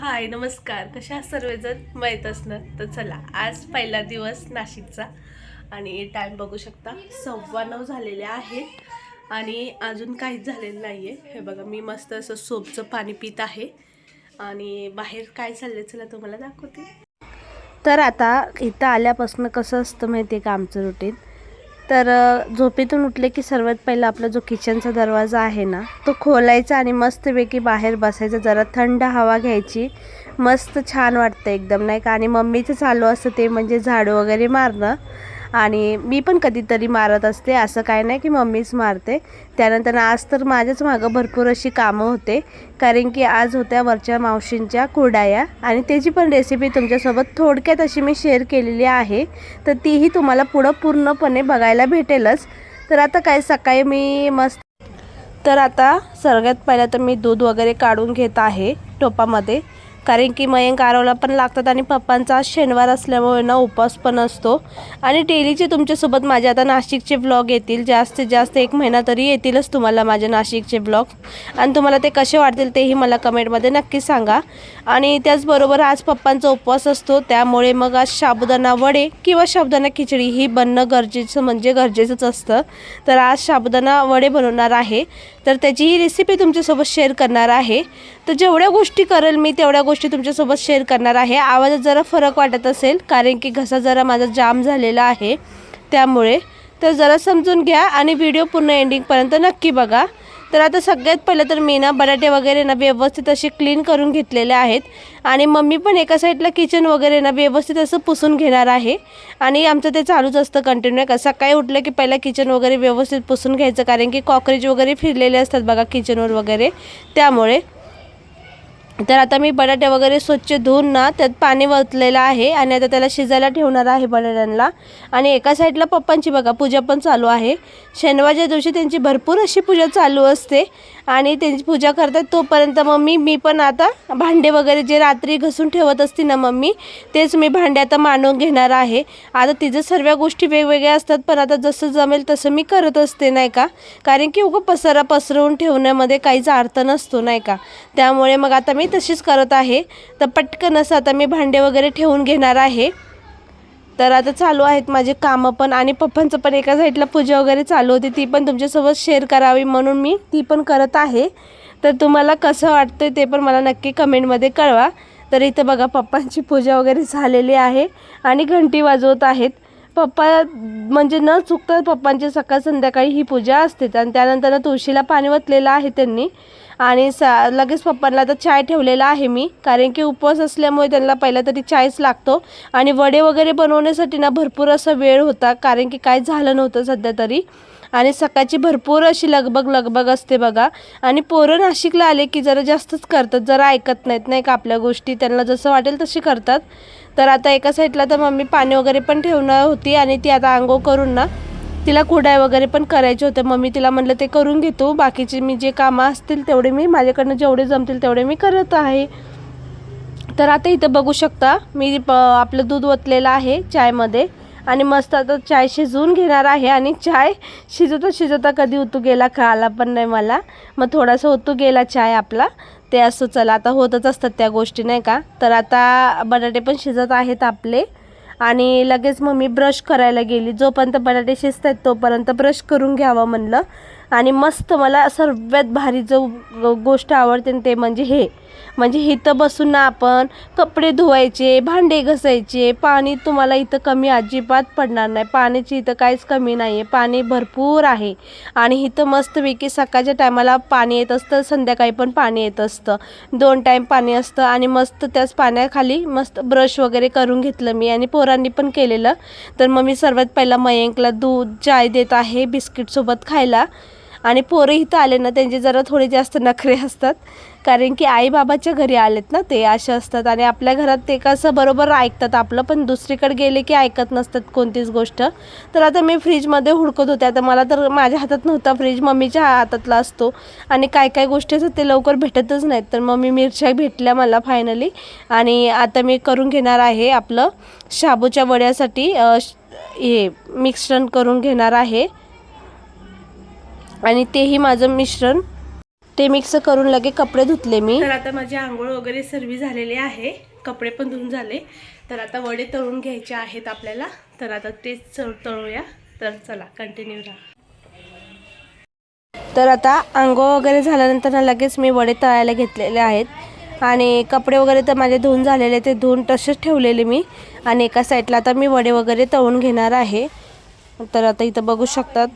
हाय नमस्कार, कशा आहात सर्वजण? माहीत असणार तर चला, आज पहिला दिवस नाशिकचा आणि टाइम बघू शकता 9:15 झालेले आहेत आणि अजून काहीच झालेलं नाही आहे. हे बघा, मी मस्त असं सोपचं पाणी पित आहे आणि बाहेर काय चाललंय चला तुम्हाला दाखवते. तर आता इथं आल्यापासून कसं असतं माहिती आहे का आमचं रुटीन. तर झोपेतून उठले की सर्वात पहिला आपला जो किचनचा दरवाजा आहे ना तो खोलायचा आणि मस्तपैकी बाहेर बसायचं, जरा थंड हवा घ्यायची, मस्त छान वाटतं एकदम नाही का. आणि मम्मीचं चालू असतं ते म्हणजे झाडू वगैरे मारणं, आणि मी पण कधीतरी मारत असते, असं काय नाही की मम्मीच मारते. त्यानंतर आज तर माझ्याच मागं भरपूर अशी कामं होते, कारण की आज होत्या वरच्या मावशींच्या कुरडया आणि त्याची पण रेसिपी तुमच्यासोबत थोडक्यात अशी मी शेअर केलेली आहे, तर तीही तुम्हाला पुढं पूर्णपणे बघायला भेटेलच. तर आता काय, सकाळी मी तर आता सगळ्यात पहिलं तर मी दूध वगैरे काढून घेत आहे टोपामध्ये, कारण की मयंक आरवला पण लागतात आणि पप्पांचा आज शनिवार असल्यामुळे ना उपवास पण असतो. आणि डेलीचे तुमच्यासोबत माझे आता नाशिकचे ब्लॉग येतील, जास्तीत जास्त 1 महिना तरी येतीलच तुम्हाला माझे नाशिकचे ब्लॉग, आणि तुम्हाला ते कसे वाटतील तेही मला कमेंटमध्ये नक्की सांगा. आणि त्याचबरोबर आज पप्पांचा उपवास असतो, त्यामुळे मग आज साबुदाणा वडे किंवा साबुदाणा खिचडी ही बनणं गरजेचंच असतं. तर आज साबुदाणा वडे बनवणार आहे, तर त्याची ही रेसिपी तुमच्यासोबत शेअर करणार आहे. तर जेवढ्या गोष्टी करेल मी तेवढ्या गोष्टी तुमच्यासोबत शेअर करणार आहे. आवाजात जरा फरक वाटत असेल कारण की घसा जरा माझा जाम झालेला आहे, त्यामुळे तर जरा समजून घ्या आणि व्हिडिओ पूर्ण एंडिंगपर्यंत नक्की बघा. तर आता सगळ्यात पहिलं तर मी ना बटाटे वगैरे ना व्यवस्थित असे क्लीन करून घेतलेले आहेत, आणि मम्मी पण एका साईडला किचन वगैरे ना व्यवस्थित असं पुसून घेणार आहे. आणि आमचं ते चालूच असतं कंटिन्यू का, सकाळी उठलं की पहिला किचन वगैरे व्यवस्थित पुसून घ्यायचं, कारण की कॉकरोच वगैरे फिरलेले असतात बघा किचनवर वगैरे, त्यामुळे. तर आता मी बटाटे वगैरे स्वच्छ धुवून ना त्यात पाणी ओतलेलं आहे आणि आता त्याला शिजायला ठेवणार आहे बटाट्यांना. आणि एका साईडला पप्पांची बघा पूजा पण चालू आहे. शनिवारच्या दिवशी त्यांची भरपूर अशी पूजा चालू असते आणि त्यांची पूजा करतात, तोपर्यंत मी पण आता भांडे वगैरे जे रात्री घसून ठेवत असते ना मम्मी, तेच मी भांडे आता मांडून घेणार आहे. आता तिचं सर्व गोष्टी वेगवेगळ्या असतात, पण आता जसं जमेल तसं मी करत असते नाही का, कारण की उगाच पसरवून ठेवण्यामध्ये काहीच अर्थ नसतो नाही का. त्यामुळे मग आता मी तशीच करत आहे. तर पटकन असं आता मी भांडे वगैरे ठेवून घेणार आहे. तर आता चालू आहेत माझे कामं पण, आणि पप्पांचं पण एका साईडला पूजा वगैरे चालू होती, ती पण तुमच्यासोबत शेअर करावी म्हणून मी ती पण करत आहे. तर तुम्हाला कसं वाटतं ते पण मला नक्की कमेंटमध्ये कळवा. तर इथं बघा पप्पांची पूजा वगैरे झालेली आहे आणि घंटी वाजवत आहेत. पप्पा म्हणजे न चुकता पप्पांची सकाळ संध्याकाळी ही पूजा असते. आणि त्यानंतर तुळशीला पाणी ओतलेलं आहे त्यांनी, आणि लगेच पप्पांना आता चाय ठेवलेला आहे मी, कारण की उपवास असल्यामुळे त्यांना पहिला तरी चायच लागतो. आणि वडे वगैरे बनवण्यासाठी ना भरपूर असा वेळ होता, कारण की काय झालं नव्हतं सध्या तरी, आणि सकाळची भरपूर अशी लगबग असते बघा. आणि पोरं नाशिकला आले की जरा जास्तच करतात, जरा ऐकत नाहीत नाही का आपल्या गोष्टी, त्यांना जसं वाटेल तशी करतात. तर आता एका साईडला तर मम्मी पाणी वगैरे पण ठेवणार होती, आणि ती आता आंघोळ करून ना तिला कुरडया वगैरे पण करायचे होते. मम्मी तिला म्हटलं ते करून घेतो, बाकीचे मी जे कामं असतील तेवढे मी माझ्याकडनं जेवढे जमतील तेवढे मी करत आहे. तर आता इथं बघू शकता मी आपलं दूध ओतलेलं आहे चायमध्ये, आणि मस्त आता चाय शिजवून घेणार आहे. आणि चाय शिजवता कधी उतू गेला कळाला पण नाही मला, मग थोडासा उतू गेला चाय आपला, ते असं चला आता होतच असतात त्या गोष्टी नाही का. तर आता बटाटे पण शिजत आहेत आपले, आणि लगेच मग मी ब्रश करायला गेली. जोपर्यंत बटाटे शिजत आहेत तोपर्यंत ब्रश करून घ्यावं म्हणलं. आणि मस्त मला सर्वात भारी जो गोष्ट आवडते ते म्हणजे इथं बसून ना आपण कपडे धुवायचे, भांडे घासायचे, पाणी तुम्हाला इथं कमी अजिबात पडणार नाही. पाण्याची इथं काहीच कमी नाही आहे, पाणी भरपूर आहे. आणि इथं मस्तपैकी सकाळच्या टायमाला पाणी येत असतं, संध्याकाळी पण पाणी येत असतं, 2 टाईम पाणी असतं. आणि मस्त त्याच पाण्याखाली मस्त ब्रश वगैरे करून घेतलं मी, आणि पोरांनी पण केलेलं. तर मग मी सर्वात पहिला मयंकला दूध चाय देत आहे बिस्किटसोबत खायला. आणि पोरं इथं आले ना त्यांचे जरा थोडे जास्त नखरे असतात, कारण की आई बाबाच्या घरी आलेत ना ते असे असतात. आणि आपल्या घरात ते कसं बरोबर ऐकतात आपलं, पण दुसरीकडे गेले की ऐकत नसतात कोणतीच गोष्ट. तर आता मी फ्रीजमध्ये हुडकत होते. आता मला तर माझ्या हातात नव्हता फ्रीज, मम्मीच्या हातातला असतो. आणि काय काय गोष्टी असतात ते लवकर भेटतच नाहीत. तर मग मी मिरच्या भेटल्या मला फायनली. आणि आता मी करून घेणार आहे आपलं शाबूच्या वड्यासाठी हे मिश्रण करून घेणार आहे. आणि तेही माझं मिश्रण ते मिक्स करून लगे कपडे धुतले मी. तर आता माझी आंघोळ वगैरे सर्व झालेली आहे, कपडे पण धुवून झाले. तर आता वडे तळून घ्यायचे आहेत आपल्याला. तर आता तेच तळूया. तर चला कंटिन्यू राहा. तर आता आंघोळ वगैरे झाल्यानंतर लगेच मी वडे तळायला घेतलेले आहेत. आणि कपडे वगैरे तर माझे धुवून झालेले, ते धुवून तसेच ठेवलेले मी. आणि एका साईडला आता मी वडे वगैरे तळून घेणार आहे. तर आता इथं बघू शकतात.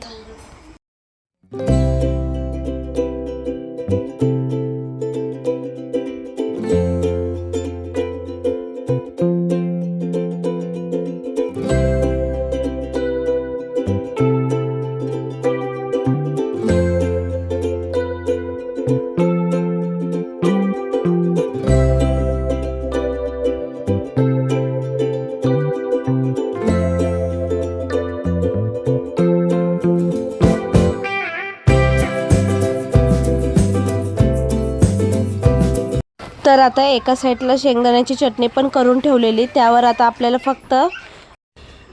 तर आता एका साईडला शेंगदाण्याची चटणी पण करून ठेवलेली, त्यावर आता आपल्याला फक्त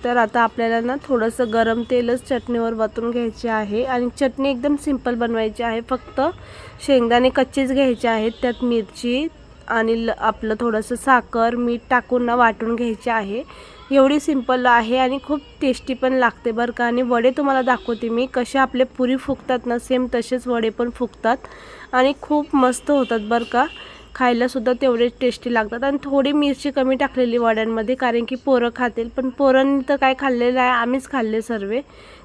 ना थोडंसं गरम तेलच चटणीवर वतून घ्यायचे आहे. आणि चटणी एकदम सिंपल बनवायची आहे. फक्त शेंगदाणे कच्चेच घ्यायचे आहेत, त्यात मिरची आणि आपलं थोडंसं साखर मीठ टाकून ना वाटून घ्यायचे आहे. एवढी सिंपल आहे आणि खूप टेस्टी पण लागते बरं का. आणि वडे तुम्हाला दाखवते मी कसे आपले पुरी फुगतात ना, सेम तसेच वडे पण फुगतात आणि खूप मस्त होतात बरं का. खायलासुद्धा तेवढेच टेस्टी लागतात. आणि थोडी मिरची कमी टाकलेली वड्यांमध्ये, कारण की पोरं खातील. पण पोरांनी तर काय खाल्लेलं आहे, आम्हीच खाल्ले सर्व.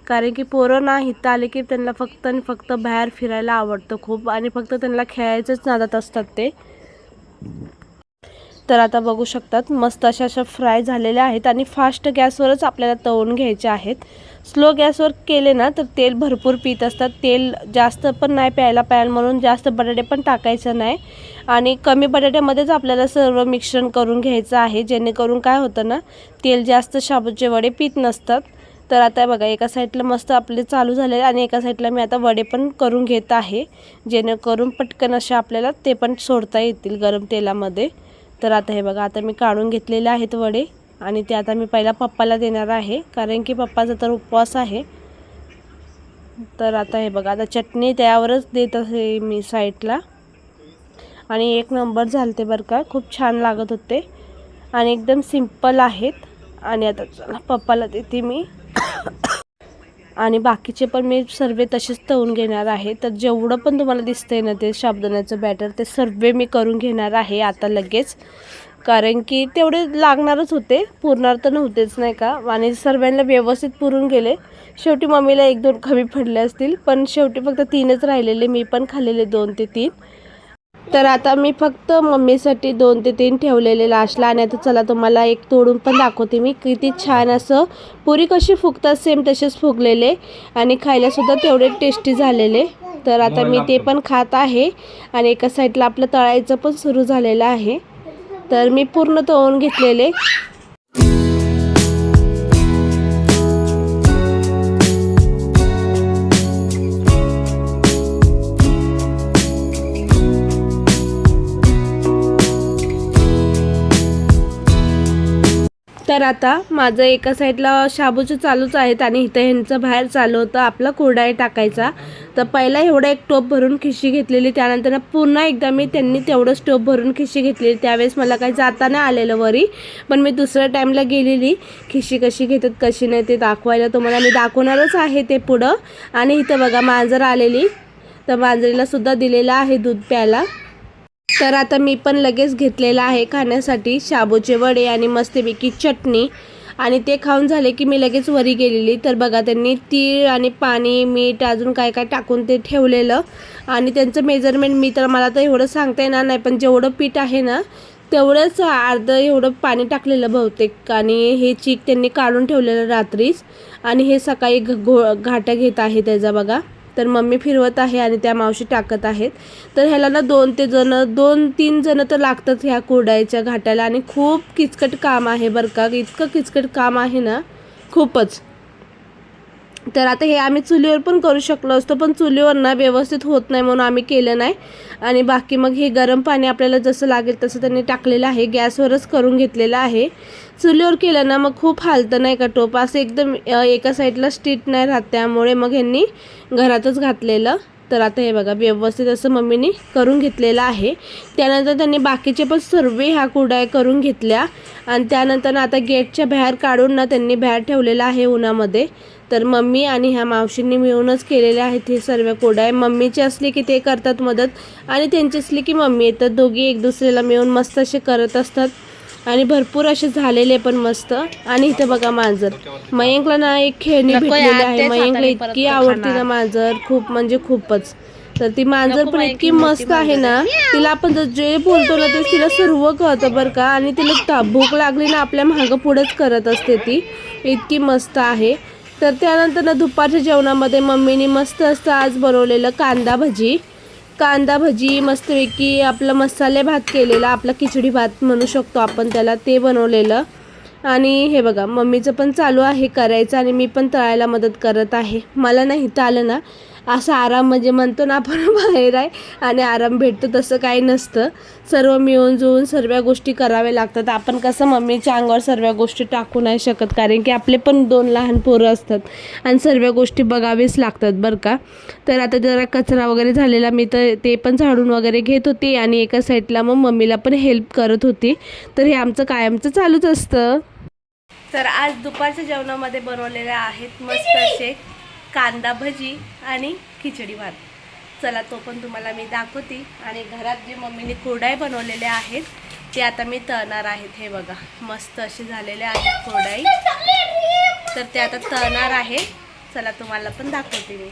कारण की पोरं ना इथं आले की त्यांना फक्त आणि फक्त बाहेर फिरायला आवडतं खूप, आणि फक्त त्यांना खेळायचंच नादात असतात ते. तर आता बघू शकतात मस्त अशा फ्राय झालेल्या आहेत. आणि फास्ट गॅसवरच आपल्याला तळून घ्यायचे आहेत. स्लो गॅसवर केले ना तर तेल भरपूर पीत असतात. तेल जास्त पण नाही प्यायला पाहिजे, म्हणून जास्त बटाटे पण टाकायचं नाही. आणि कमी बटाट्यामध्येच आपल्याला सर्व मिश्रण करून घ्यायचं आहे, जेणेकरून काय होतं ना, तेल जास्त शाबूचे वडे पीत नसतात. तर आता बघा एका साईडला मस्त आपले चालू झाले, आणि एका साईडला मी आता वडे पण करून घेत आहे, जेणेकरून पटकन असे आपल्याला ते पण सोडता येतील गरम तेलामध्ये. तर आता हे बघा, आता मी काढून घेतलेले आहेत वडे. आणि ते आता मी पहिला पप्पाला देणार आहे, कारण की पप्पाचा तर उपवास आहे. तर आता हे बघा, आता चटणी त्यावरच देत आहे मी साईडला. आणि एक नंबर झालते बरं का, खूप छान लागत होते आणि एकदम सिंपल आहेत. आणि आता चला पप्पाला देते मी. आणि बाकीचे पण मी सर्व तसेच तळून घेणार आहे. तर जेवढं पण तुम्हाला दिसतंय ना ते साबुदाण्याचं बॅटर, ते सर्व मी करून घेणार आहे आता लगेच, कारण की तेवढे लागणारच होते, पुरणार तर नव्हतेच नाही का. आणि सर्वांना व्यवस्थित पुरून गेले. शेवटी मम्मीला 1-2 कमी पडले असतील, पण शेवटी फक्त 3च राहिलेले. मी पण खाल्लेले 2 ते 3. तर आता मी फक्त मम्मीसाठी 2 ते 3 ठेवलेले लास्टला. आणि आता चला तुम्हाला एक तोडून पण दाखवते मी, किती छान असं पुरी कशी फुगतात सेम तसेच फुगलेले, आणि खायलासुद्धा तेवढे टेस्टी झालेले. तर आता मी ते पण खात आहे. आणि एका साईडला आपलं तळायचं पण सुरू झालेलं आहे. तर मी पूर्ण तळून घेतलेले. तर आता माझं एका साईडला शाबूचं चालूच आहेत, आणि इथं ह्यांचं बाहेर चालू होतं आपला कुरडया टाकायचा. तर पहिला एवढा एक टोप भरून खिशी घेतलेली, त्यानंतर पुन्हा एकदा मी त्यांनी तेवढंच टोप भरून खिशी घेतलेली. त्यावेळेस मला काही जाता नाही आलेलं वरी, पण मी दुसऱ्या टाईमला गेलेली खिशी कशी घेतात कशी नाही ते दाखवायला. तुम्हाला मी दाखवणारच आहे ते पुढं. आणि इथं बघा मांजर आलेली, तर मांजरीला सुद्धा दिलेलं आहे दूध प्यायला. तर आता मी पण लगेच घेतलेला आहे खाण्यासाठी शाबूचे वडे आणि मस्तपैकी चटणी. आणि ते खाऊन झाले की मी लगेच वरी गेलेली. तर बघा त्यांनी तीळ आणि पाणी मीठ अजून काय काय टाकून ते ठेवलेलं. आणि त्यांचं मेजरमेंट मला तर एवढं सांगता येणार नाही, पण जेवढं पीठ आहे ना तेवढंच अर्ध एवढं पाणी टाकलेलं बहुतेक. आणि हे चीक त्यांनी काढून ठेवलेलं रात्रीच, आणि हे सकाळी घाटा घेत आहे त्याचा बघा. तर मम्मी फिरवत आहे आणि त्या मावशी टाकत आहेत. तर ह्याला ना 2-3 जण तर लागतात ह्या कुरडयाच्या घाटाला आणि खूप किचकट काम आहे बरं का. इतकं किचकट काम आहे ना खूपच. तर आता हे आम्ही चुलीवर पण करू शकलो असतो, पण चुलीवर ना व्यवस्थित होत नाही म्हणून आम्ही केलं नाही. आणि बाकी मग हे गरम पाणी आपल्याला जसं लागेल तसं त्यांनी टाकलेलं आहे. गॅसवरच करून घेतलेलं आहे. चुलीवर केलं ना मग खूप हालतं नाही का टोप, असं एकदम एका साईडला स्ट्रीट नाही राहत, त्यामुळे मग ह्यांनी घरातच घातलेलं. तर आता हे बघा व्यवस्थित असं मम्मीनी करून घेतलेलं आहे. त्यानंतर त्यांनी बाकीचे पण सर्व ह्या कुरडया करून घेतल्या आणि त्यानंतर आता गेटच्या बाहेर काढून ना त्यांनी बाहेर ठेवलेलं आहे उन्हामध्ये. तर मम्मी आणि ह्या मावशींनी मिळूनच केलेले आहेत हे सर्व कुरडया. मम्मीची असली की ते करतात मदत आणि त्यांची असली की मम्मी येतात. दोघी एक दुसऱ्याला मिळून मस्त असे करत असतात आणि भरपूर असे झालेले पण मस्त. आणि इथं बघा मांजर, मयंकला ना एक खेळणी भेटलेली आहे. मयंकला इतकी आवडती ना मांजर, खूप म्हणजे खूपच. तर ती मांजर पण इतकी मस्त आहे ना, तिला आपण जे बोलतो ना ते तिला सर्व कळतं बरं का. आणि तिला भूक लागली ना आपल्या मागं पुढंच करत असते ती, इतकी मस्त आहे. तर त्यानंतर ना दुपारच्या जेवणामध्ये मम्मीने मस्त असं आज बनवलेलं कांदा भजी मस्तपैकी आपलं मसाले भात केलेला, आपला खिचडी भात म्हणू शकतो आपण त्याला, ते बनवलेलं. आणि हे बघा मम्मीचं पण चालू आहे करायचं आणि मी पण तळायला मदत करत आहे. मला नाही तर आलं ना असं आराम म्हणजे म्हणतो ना आपण बाहेर आहे आणि आराम भेटतो तसं काही नसतं. सर्व मिळून जुळून सर्व गोष्टी कराव्या लागतात. आपण कसं मम्मीच्या अंगावर सर्व गोष्टी टाकू नाही शकत, कारण की आपले पण 2 लहान पोरं असतात आणि सर्व गोष्टी बघावीच लागतात बरं का. तर आता जरा कचरा वगैरे झालेला, मी तर ते पण झाडून वगैरे घेत होती आणि एका साईडला मग मम्मीला पण हेल्प करत होती. तर हे आमचं कायमचं चालूच असतं. तर आज दुपारच्या जेवणामध्ये बनवलेले आहेत मस्त असे कांदा भजी आणि खिचडी भात. चला तो पण तुम्हाला मी दाखवते. आणि घरात जे मम्मीने कुरडया बनवलेले आहेत ते आता मी तळणार आहेत. हे बघा मस्त असे झालेले आहेत कुरडया, तर ते आता तळणार आहे. चला तुम्हाला पण दाखवते मी.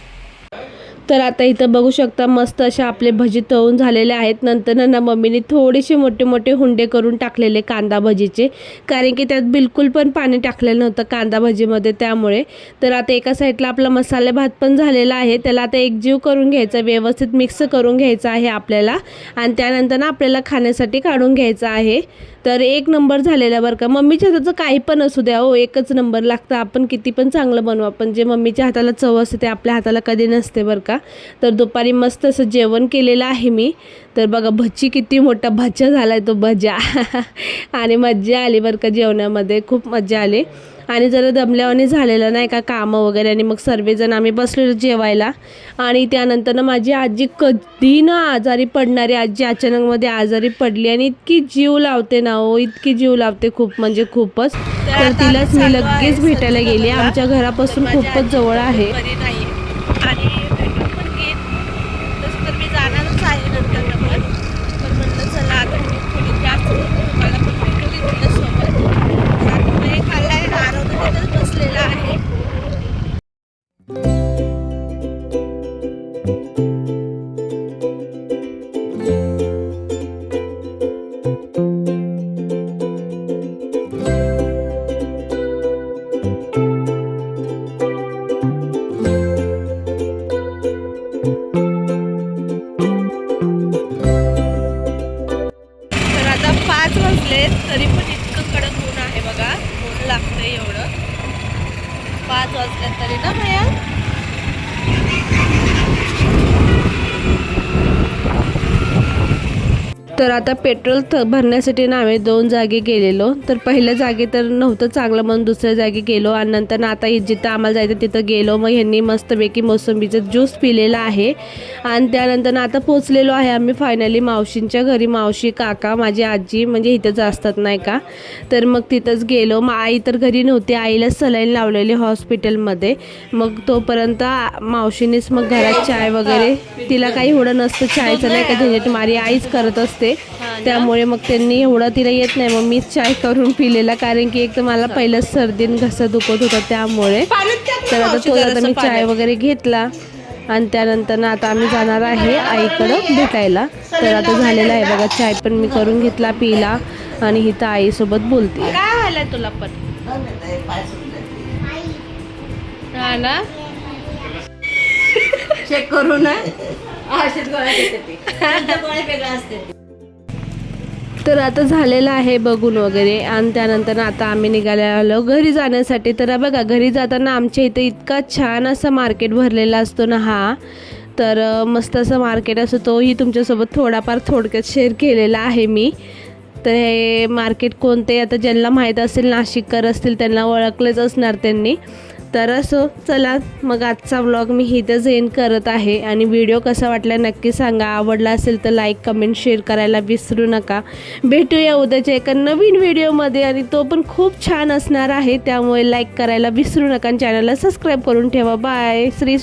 तर आता इथं बघू शकता मस्त असे आपले भजी तळून झालेले आहेत. नंतर ना मम्मीने थोडेसे मोठे मोठे हुंडे करून टाकलेले कांदा भजीचे, कारण की त्यात बिलकुल पण पाणी टाकलेलं नव्हतं कांदा भजीमध्ये, त्यामुळे. तर आता एका साईडला आपला मसाले भात पण झालेला आहे, त्याला आता एकजीव करून घ्यायचा, व्यवस्थित मिक्स करून घ्यायचा आहे आपल्याला आणि त्यानंतर ना आपल्याला खाण्यासाठी काढून घ्यायचा आहे. तर एक नंबर झालेला बरं का. मम्मीच्या हाताचं काही पण असू द्या हो, एकच नंबर लागतं. आपण किती पण चांगलं बनवू, पण जे मम्मीच्या हाताला चव असते ते आपल्या हाताला कधी नसते बरं का. तर दुपारी मस्त असं जेवण केलेलं आहे मी. तर बघा भजी, किती मोठा भज्जा झाला आहे तो भज्जा आणि मज्जा आली बरं का जेवणामध्ये, खूप मज्जा आली. आणि जरा दमल्यावानी झालेलं नाही का कामं वगैरे, आणि मग सर्वजण आम्ही बसलेलो जेवायला. आणि त्यानंतर ना माझी आजी कधी ना आजारी पडणारी आजी अचानकमध्ये आजारी पडली आणि इतकी जीव लावते ना हो, इतकी जीव लावते खूप म्हणजे खूपच. तर तिलाच मी लगेच भेटायला गेली. आमच्या घरापासून खूपच जवळ आहे. आणि भेटून पण घेईन तसं तर मी जाणारच आहे नंतर पण म्हणलं चला आता मी थोडी जास्त तुम्हाला पण भेटू तिच्यासोबत. आता मी खाल्लाय, आरोग्य तिथंच बसलेला आहे. तरी पण इतकं कडक ऊन आहे बघा, ऊन लागतंय एवढं. 5 वाजले तरी ना भैया. तर आता पेट्रोल भरण्यासाठी ना आम्ही 2 जागी गेलेलो. तर पहिल्या जागी तर नव्हतं चांगलं म्हणून दुसऱ्या जागी गेलो आणि नंतर ना आता जिथं आम्हाला जायचं तिथं गेलो. मग ह्यांनी मस्तपैकी मोसंबीचं ज्यूस पिलेला आहे आणि त्यानंतर ना आता पोचलेलो आहे आम्ही फायनली मावशींच्या घरी. मावशी, काका, माझी आजी म्हणजे इथंच असतात नाही का. तर मग तिथंच गेलो. मग आई तर घरी नव्हती, आईला सलाईन लावलेली हॉस्पिटलमध्ये. मग तोपर्यंत मावशीनेच मग घरात चाय वगैरे, तिला काही एवढं नसतं चायचं नाही का झंझट, मारी आईच करत असते. त्यामुळे मग त्यांनी एवढं तिला येत नाही, मग मीच चाय करून पिलेला, कारण की एक तर मला पहिलंच सर्दीन घसा दुखत होता त्यामुळे. तर आता मी चाय वगैरे घेतला आणि त्यानंतर ना आता आम्ही जाणार आहे आईकडं भेटायला. तर आता झालेलं आहे बघा, चाय पण मी करून घेतला, पिला आणि इथं आईसोबत बोलते. काय व्हायला तुला पण हा ना चेक करून औषध गोळ्या देते ती. त्यांच्या गोळ्या वेगळ्या असते. तर आता झालेलं आहे बघून वगैरे आणि त्यानंतर आता आम्ही निघालेलो घरी जाण्यासाठी. तर बघा घरी जाताना आमच्या इथं इतका छान असा मार्केट भरलेला असतो ना हा. तर मस्त असं मार्केट असतो, तोही तुमच्यासोबत थोडाफार थोडक्यात शेअर केलेला आहे मी. तर हे मार्केट कोणते आता ज्यांना माहीत असेल, नाशिककर असतील त्यांना ओळखलेच असणार त्यांनी. तर असो चला मग आजचा व्लॉग मी इथंच एंड करत आहे. आणि व्हिडिओ कसा वाटला नक्की सांगा. आवडला असेल तर लाईक कमेंट शेअर करायला विसरू नका. भेटूया उद्याच्या एका नवीन व्हिडिओमध्ये आणि तो पण खूप छान असणार आहे. त्यामुळे लाईक करायला विसरू नका आणि चॅनलला सबस्क्राईब करून ठेवा. बाय. श्री